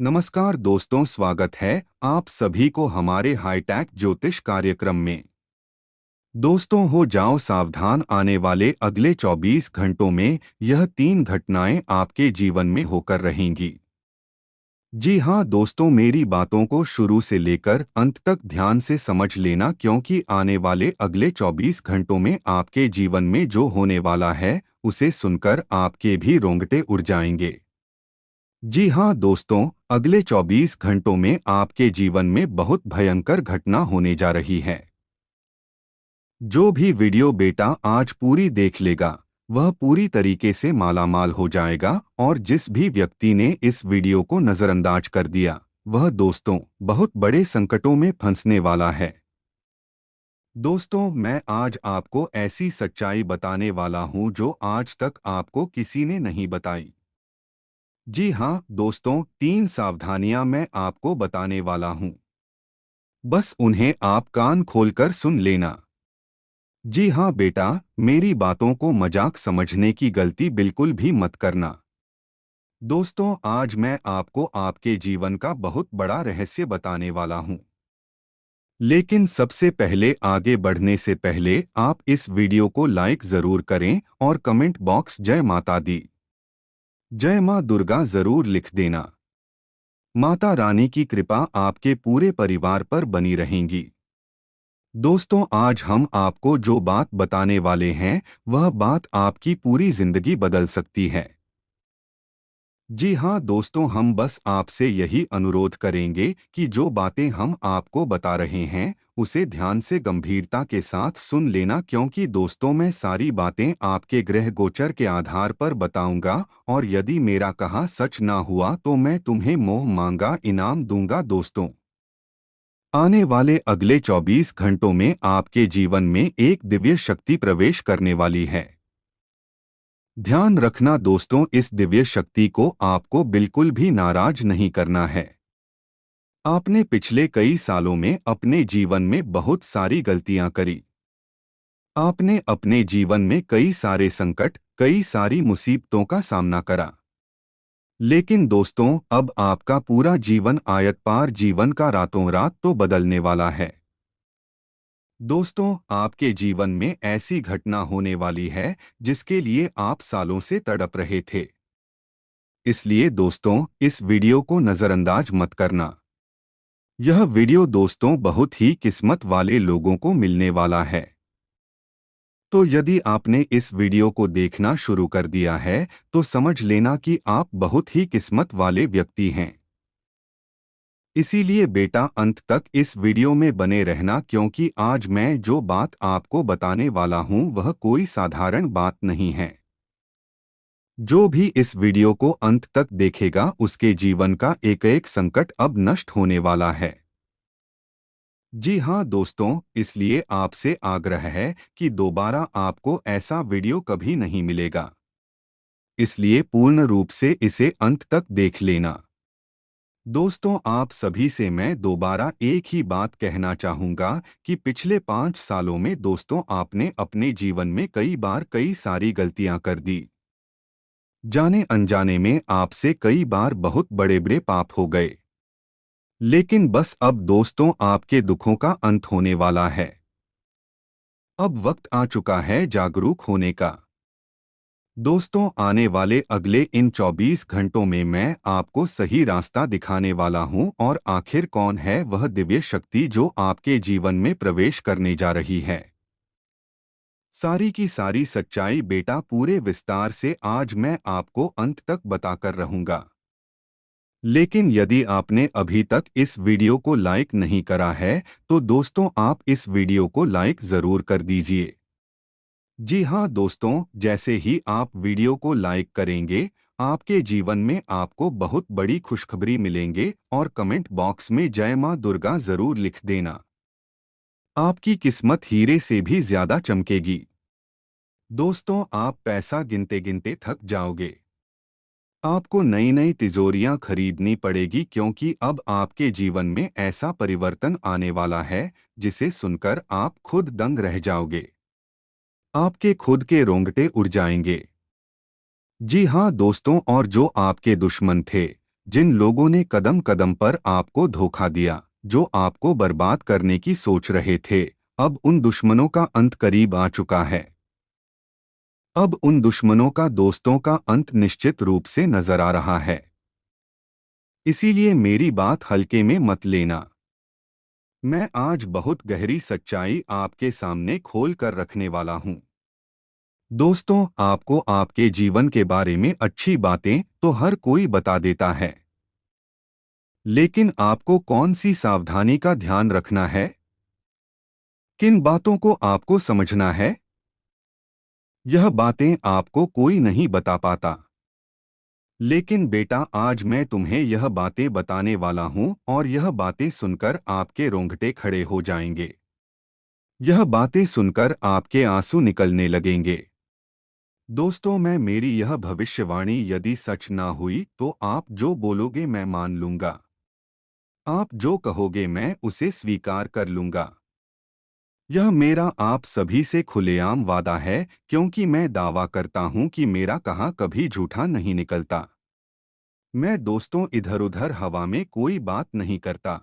नमस्कार दोस्तों, स्वागत है आप सभी को हमारे हाईटेक ज्योतिष कार्यक्रम में। दोस्तों, हो जाओ सावधान, आने वाले अगले 24 घंटों में यह 3 घटनाएं आपके जीवन में होकर रहेंगी। जी हाँ दोस्तों, मेरी बातों को शुरू से लेकर अंत तक ध्यान से समझ लेना, क्योंकि आने वाले अगले 24 घंटों में आपके जीवन में जो होने वाला है उसे सुनकर आपके भी रोंगटे उड़ जाएंगे। जी हाँ दोस्तों, अगले 24 घंटों में आपके जीवन में बहुत भयंकर घटना होने जा रही है। जो भी वीडियो बेटा आज पूरी देख लेगा वह पूरी तरीके से मालामाल हो जाएगा, और जिस भी व्यक्ति ने इस वीडियो को नज़रअंदाज कर दिया वह दोस्तों बहुत बड़े संकटों में फंसने वाला है। दोस्तों, मैं आज आपको ऐसी सच्चाई बताने वाला हूं जो आज तक आपको किसी ने नहीं बताई। जी हाँ दोस्तों, 3 सावधानियां मैं आपको बताने वाला हूं, बस उन्हें आप कान खोलकर सुन लेना। जी हाँ बेटा, मेरी बातों को मजाक समझने की गलती बिल्कुल भी मत करना। दोस्तों, आज मैं आपको आपके जीवन का बहुत बड़ा रहस्य बताने वाला हूं। लेकिन सबसे पहले, आगे बढ़ने से पहले आप इस वीडियो को लाइक जरूर करें और कमेंट बॉक्स जय माता दी, जय मां दुर्गा जरूर लिख देना। माता रानी की कृपा आपके पूरे परिवार पर बनी रहेंगी। दोस्तों, आज हम आपको जो बात बताने वाले हैं वह बात आपकी पूरी जिंदगी बदल सकती है। जी हाँ दोस्तों, हम बस आपसे यही अनुरोध करेंगे कि जो बातें हम आपको बता रहे हैं उसे ध्यान से गंभीरता के साथ सुन लेना, क्योंकि दोस्तों मैं सारी बातें आपके ग्रह गोचर के आधार पर बताऊंगा, और यदि मेरा कहा सच ना हुआ तो मैं तुम्हें मोह मांगा इनाम दूंगा। दोस्तों, आने वाले अगले 24 घंटों में आपके जीवन में एक दिव्य शक्ति प्रवेश करने वाली है। ध्यान रखना दोस्तों, इस दिव्य शक्ति को आपको बिल्कुल भी नाराज नहीं करना है। आपने पिछले कई सालों में अपने जीवन में बहुत सारी गलतियां करी। आपने अपने जीवन में कई सारे संकट, कई सारी मुसीबतों का सामना करा। लेकिन दोस्तों, अब आपका पूरा जीवन आयत पार जीवन का रातों रात तो बदलने वाला है। दोस्तों, आपके जीवन में ऐसी घटना होने वाली है जिसके लिए आप सालों से तड़प रहे थे। इसलिए दोस्तों, इस वीडियो को नज़रअंदाज मत करना। यह वीडियो दोस्तों बहुत ही किस्मत वाले लोगों को मिलने वाला है। तो यदि आपने इस वीडियो को देखना शुरू कर दिया है तो समझ लेना कि आप बहुत ही किस्मत वाले व्यक्ति हैं। इसीलिए बेटा अंत तक इस वीडियो में बने रहना, क्योंकि आज मैं जो बात आपको बताने वाला हूं वह कोई साधारण बात नहीं है। जो भी इस वीडियो को अंत तक देखेगा उसके जीवन का एक एक संकट अब नष्ट होने वाला है। जी हाँ दोस्तों, इसलिए आपसे आग्रह है कि दोबारा आपको ऐसा वीडियो कभी नहीं मिलेगा। इसलिए पूर्ण रूप से इसे अंत तक देख लेना। दोस्तों, आप सभी से मैं दोबारा एक ही बात कहना चाहूँगा कि पिछले 5 सालों में दोस्तों आपने अपने जीवन में कई बार कई सारी गलतियां कर दी। जाने अनजाने में आपसे कई बार बहुत बड़े बड़े पाप हो गए। लेकिन बस अब दोस्तों आपके दुखों का अंत होने वाला है। अब वक्त आ चुका है जागरूक होने का। दोस्तों, आने वाले अगले इन 24 घंटों में मैं आपको सही रास्ता दिखाने वाला हूं, और आखिर कौन है वह दिव्य शक्ति जो आपके जीवन में प्रवेश करने जा रही है। सारी की सारी सच्चाई बेटा पूरे विस्तार से आज मैं आपको अंत तक बताकर रहूंगा। लेकिन यदि आपने अभी तक इस वीडियो को लाइक नहीं करा है तो दोस्तों आप इस वीडियो को लाइक जरूर कर दीजिए। जी हाँ दोस्तों, जैसे ही आप वीडियो को लाइक करेंगे आपके जीवन में आपको बहुत बड़ी खुशखबरी मिलेंगे, और कमेंट बॉक्स में जय मां दुर्गा जरूर लिख देना। आपकी किस्मत हीरे से भी ज्यादा चमकेगी। दोस्तों, आप पैसा गिनते गिनते थक जाओगे। आपको नई नई तिजोरियां खरीदनी पड़ेगी, क्योंकि अब आपके जीवन में ऐसा परिवर्तन आने वाला है जिसे सुनकर आप खुद दंग रह जाओगे। आपके खुद के रोंगटे उड़ जाएंगे। जी हाँ दोस्तों, और जो आपके दुश्मन थे, जिन लोगों ने कदम कदम पर आपको धोखा दिया, जो आपको बर्बाद करने की सोच रहे थे, अब उन दुश्मनों का अंत करीब आ चुका है। अब उन दुश्मनों का दोस्तों का अंत निश्चित रूप से नजर आ रहा है। इसीलिए मेरी बात हल्के में मत लेना। मैं आज बहुत गहरी सच्चाई आपके सामने खोल कर रखने वाला हूं। दोस्तों, आपको आपके जीवन के बारे में अच्छी बातें तो हर कोई बता देता है, लेकिन आपको कौन सी सावधानी का ध्यान रखना है? किन बातों को आपको समझना है? यह बातें आपको कोई नहीं बता पाता। लेकिन बेटा, आज मैं तुम्हें यह बातें बताने वाला हूं और यह बातें सुनकर आपके रोंगटे खड़े हो जाएंगे। यह बातें सुनकर आपके आंसू निकलने लगेंगे। दोस्तों, मेरी यह भविष्यवाणी यदि सच ना हुई तो आप जो बोलोगे मैं मान लूंगा। आप जो कहोगे मैं उसे स्वीकार कर लूंगा। यह मेरा आप सभी से खुलेआम वादा है, क्योंकि मैं दावा करता हूं कि मेरा कहा कभी झूठा नहीं निकलता। मैं दोस्तों इधर उधर हवा में कोई बात नहीं करता।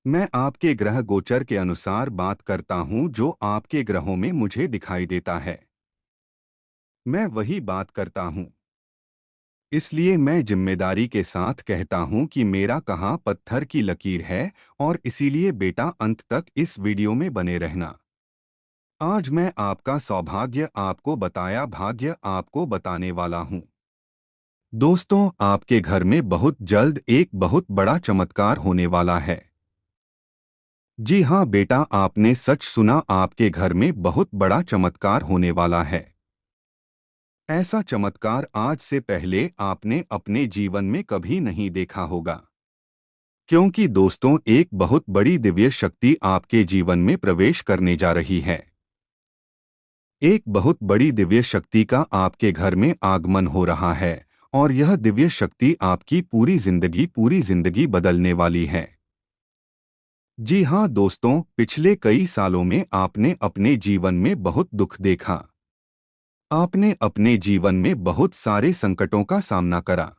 मैं आपके ग्रह गोचर के अनुसार बात करता हूं, जो आपके ग्रहों में मुझे दिखाई देता है। मैं वही बात करता हूं। इसलिए मैं जिम्मेदारी के साथ कहता हूं कि मेरा कहा पत्थर की लकीर है, और इसीलिए बेटा अंत तक इस वीडियो में बने रहना। आज मैं आपका सौभाग्य आपको बताया भाग्य आपको बताने वाला हूं। दोस्तों, आपके घर में बहुत जल्द एक बहुत बड़ा चमत्कार होने वाला है। जी हाँ बेटा, आपने सच सुना, आपके घर में बहुत बड़ा चमत्कार होने वाला है। ऐसा चमत्कार आज से पहले आपने अपने जीवन में कभी नहीं देखा होगा। क्योंकि दोस्तों, एक बहुत बड़ी दिव्य शक्ति आपके जीवन में प्रवेश करने जा रही है। एक बहुत बड़ी दिव्य शक्ति का आपके घर में आगमन हो रहा है, और यह दिव्य शक्ति आपकी पूरी जिंदगी बदलने वाली है। जी हाँ दोस्तों, पिछले कई सालों में आपने अपने जीवन में बहुत दुख देखा। आपने अपने जीवन में बहुत सारे संकटों का सामना करा।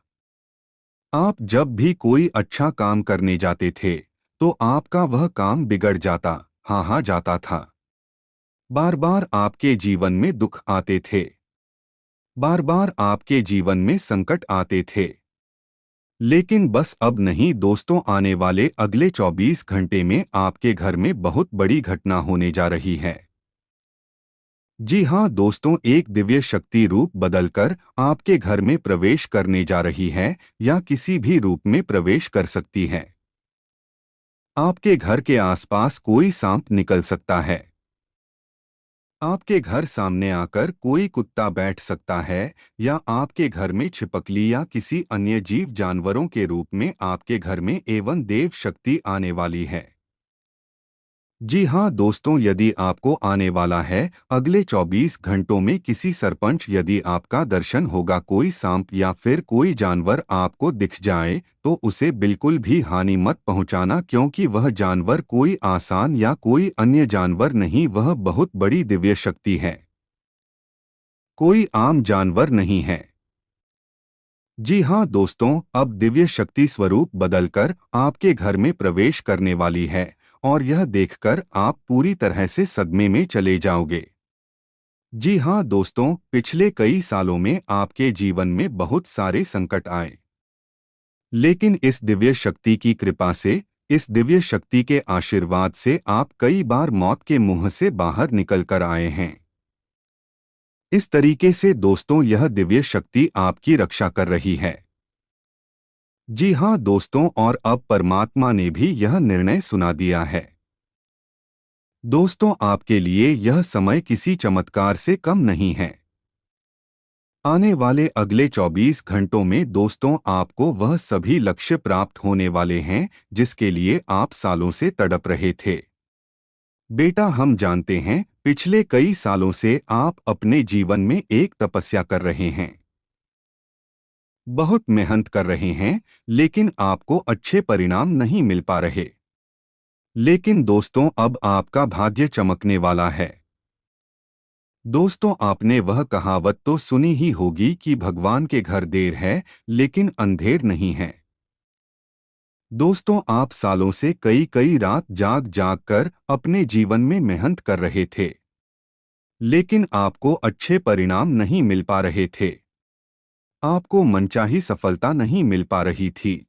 आप जब भी कोई अच्छा काम करने जाते थे, तो आपका वह काम बिगड़ जाता, हाँ जाता था। बार बार आपके जीवन में दुख आते थे। बार बार आपके जीवन में संकट आते थे। लेकिन बस अब नहीं दोस्तों, आने वाले अगले 24 घंटे में आपके घर में बहुत बड़ी घटना होने जा रही है। जी हाँ दोस्तों, एक दिव्य शक्ति रूप बदलकर आपके घर में प्रवेश करने जा रही है, या किसी भी रूप में प्रवेश कर सकती है। आपके घर के आसपास कोई सांप निकल सकता है। आपके घर सामने आकर कोई कुत्ता बैठ सकता है, या आपके घर में छिपकली या किसी अन्य जीव जानवरों के रूप में आपके घर में एवं देव शक्ति आने वाली है। जी हाँ दोस्तों, यदि आपको आने वाला है अगले 24 घंटों में किसी सरपंच, यदि आपका दर्शन होगा, कोई सांप या फिर कोई जानवर आपको दिख जाए, तो उसे बिल्कुल भी हानि मत पहुंचाना, क्योंकि वह जानवर कोई आसान या कोई अन्य जानवर नहीं, वह बहुत बड़ी दिव्य शक्ति है। कोई आम जानवर नहीं है। जी हाँ दोस्तों, अब दिव्य शक्ति स्वरूप बदलकर आपके घर में प्रवेश करने वाली है, और यह देखकर आप पूरी तरह से सदमे में चले जाओगे। जी हाँ दोस्तों, पिछले कई सालों में आपके जीवन में बहुत सारे संकट आए, लेकिन इस दिव्य शक्ति की कृपा से, इस दिव्य शक्ति के आशीर्वाद से आप कई बार मौत के मुंह से बाहर निकल कर आए हैं। इस तरीके से दोस्तों, यह दिव्य शक्ति आपकी रक्षा कर रही है। जी हाँ दोस्तों, और अब परमात्मा ने भी यह निर्णय सुना दिया है। दोस्तों, आपके लिए यह समय किसी चमत्कार से कम नहीं है। आने वाले अगले 24 घंटों में दोस्तों, आपको वह सभी लक्ष्य प्राप्त होने वाले हैं, जिसके लिए आप सालों से तड़प रहे थे। बेटा, हम जानते हैं, पिछले कई सालों से आप अपने जीवन में एक तपस्या कर रहे हैं। बहुत मेहनत कर रहे हैं, लेकिन आपको अच्छे परिणाम नहीं मिल पा रहे। लेकिन दोस्तों, अब आपका भाग्य चमकने वाला है। दोस्तों, आपने वह कहावत तो सुनी ही होगी कि भगवान के घर देर है लेकिन अंधेर नहीं है। दोस्तों, आप सालों से कई कई रात जाग जाग कर अपने जीवन में मेहनत कर रहे थे, लेकिन आपको अच्छे परिणाम नहीं मिल पा रहे थे। आपको मनचाही सफलता नहीं मिल पा रही थी।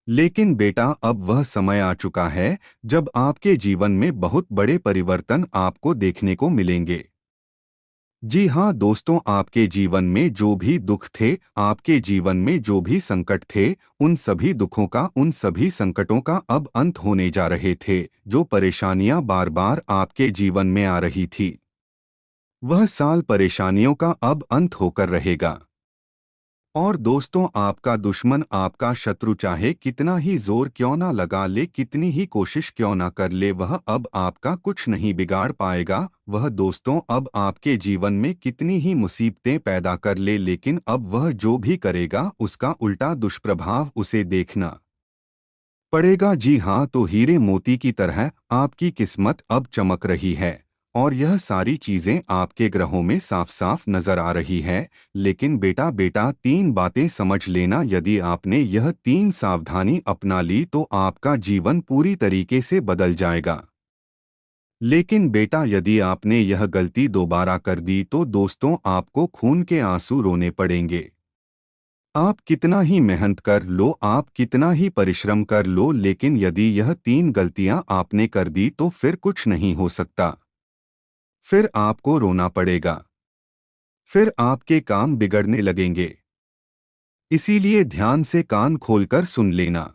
लेकिन बेटा, अब वह समय आ चुका है जब आपके जीवन में बहुत बड़े परिवर्तन आपको देखने को मिलेंगे। जी हाँ दोस्तों, आपके जीवन में जो भी दुख थे, आपके जीवन में जो भी संकट थे, उन सभी दुखों का, उन सभी संकटों का अब अंत होने जा रहे थे। जो परेशानियां बार बार आपके जीवन में आ रही थी, वह साल परेशानियों का अब अंत होकर रहेगा। और दोस्तों, आपका दुश्मन, आपका शत्रु चाहे कितना ही जोर क्यों ना लगा ले, कितनी ही कोशिश क्यों ना कर ले, वह अब आपका कुछ नहीं बिगाड़ पाएगा। वह दोस्तों अब आपके जीवन में कितनी ही मुसीबतें पैदा कर ले, लेकिन अब वह जो भी करेगा उसका उल्टा दुष्प्रभाव उसे देखना पड़ेगा। जी हाँ, तो हीरे मोती की तरह आपकी किस्मत अब चमक रही है और यह सारी चीजें आपके ग्रहों में साफ साफ नजर आ रही है। लेकिन बेटा बेटा, तीन बातें समझ लेना, यदि आपने यह तीन सावधानी अपना ली तो आपका जीवन पूरी तरीके से बदल जाएगा। लेकिन बेटा, यदि आपने यह गलती दोबारा कर दी तो दोस्तों आपको खून के आंसू रोने पड़ेंगे। आप कितना ही मेहनत कर लो, आप कितना ही परिश्रम कर लो, लेकिन यदि यह तीन गलतियां आपने कर दी तो फिर कुछ नहीं हो सकता। फिर आपको रोना पड़ेगा, फिर आपके काम बिगड़ने लगेंगे। इसीलिए ध्यान से कान खोलकर सुन लेना।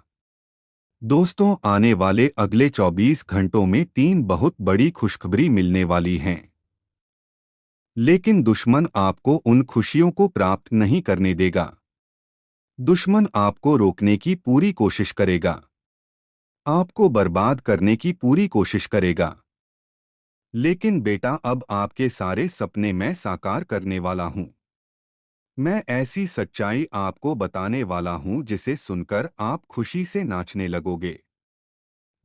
दोस्तों, आने वाले अगले 24 घंटों में तीन बहुत बड़ी खुशखबरी मिलने वाली हैं। लेकिन दुश्मन आपको उन खुशियों को प्राप्त नहीं करने देगा। दुश्मन आपको रोकने की पूरी कोशिश करेगा, आपको बर्बाद करने की पूरी कोशिश करेगा। लेकिन बेटा, अब आपके सारे सपने मैं साकार करने वाला हूं। मैं ऐसी सच्चाई आपको बताने वाला हूं जिसे सुनकर आप खुशी से नाचने लगोगे।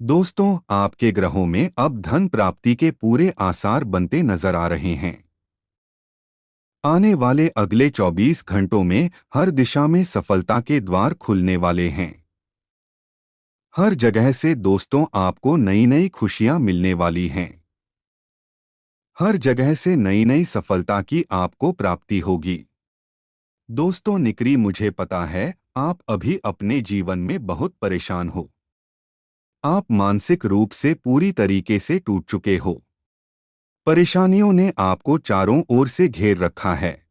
दोस्तों, आपके ग्रहों में अब धन प्राप्ति के पूरे आसार बनते नजर आ रहे हैं। आने वाले अगले 24 घंटों में हर दिशा में सफलता के द्वार खुलने वाले हैं। हर जगह से दोस्तों आपको नई नई खुशियां मिलने वाली हैं। हर जगह से नई नई सफलता की आपको प्राप्ति होगी। दोस्तों निकरी, मुझे पता है आप अभी अपने जीवन में बहुत परेशान हो। आप मानसिक रूप से पूरी तरीके से टूट चुके हो। परेशानियों ने आपको चारों ओर से घेर रखा है।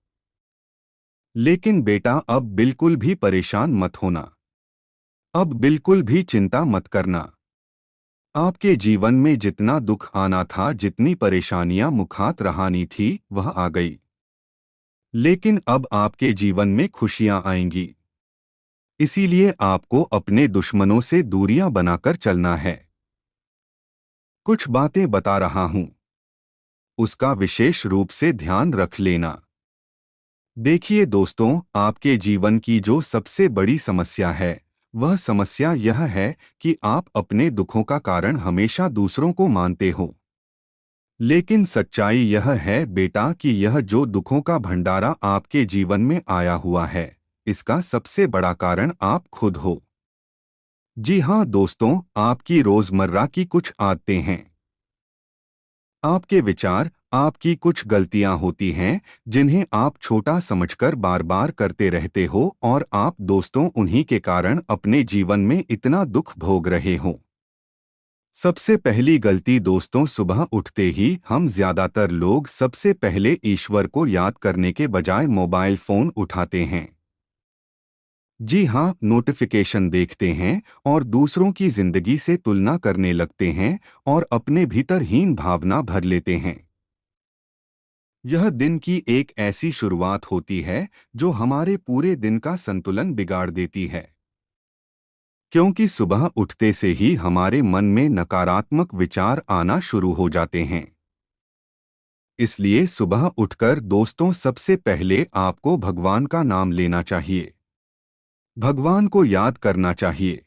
लेकिन बेटा, अब बिल्कुल भी परेशान मत होना। अब बिल्कुल भी चिंता मत करना। आपके जीवन में जितना दुख आना था, जितनी परेशानियां मुखात रहानी थी, वह आ गई। लेकिन अब आपके जीवन में खुशियां आएंगी। इसीलिए आपको अपने दुश्मनों से दूरियां बनाकर चलना है। कुछ बातें बता रहा हूं, उसका विशेष रूप से ध्यान रख लेना। देखिए दोस्तों, आपके जीवन की जो सबसे बड़ी समस्या है, वह समस्या यह है कि आप अपने दुखों का कारण हमेशा दूसरों को मानते हो। लेकिन सच्चाई यह है बेटा कि यह जो दुखों का भंडारा आपके जीवन में आया हुआ है, इसका सबसे बड़ा कारण आप खुद हो। जी हाँ दोस्तों, आपकी रोजमर्रा की कुछ आदतें हैं, आपके विचार, आपकी कुछ गलतियां होती हैं जिन्हें आप छोटा समझकर बार बार करते रहते हो, और आप दोस्तों उन्हीं के कारण अपने जीवन में इतना दुख भोग रहे हो। सबसे पहली गलती दोस्तों, सुबह उठते ही हम ज्यादातर लोग सबसे पहले ईश्वर को याद करने के बजाय मोबाइल फोन उठाते हैं। जी हाँ, नोटिफिकेशन देखते हैं और दूसरों की जिंदगी से तुलना करने लगते हैं और अपने भीतर हीन भावना भर लेते हैं। यह दिन की एक ऐसी शुरुआत होती है जो हमारे पूरे दिन का संतुलन बिगाड़ देती है। क्योंकि सुबह उठते से ही हमारे मन में नकारात्मक विचार आना शुरू हो जाते हैं। इसलिए सुबह उठकर दोस्तों सबसे पहले आपको भगवान का नाम लेना चाहिए। भगवान को याद करना चाहिए।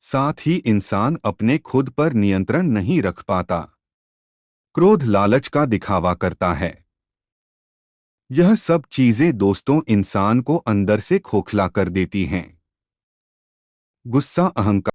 साथ ही इंसान अपने खुद पर नियंत्रण नहीं रख पाता। क्रोध लालच का दिखावा करता है। यह सब चीजें दोस्तों इंसान को अंदर से खोखला कर देती हैं। गुस्सा अहंकार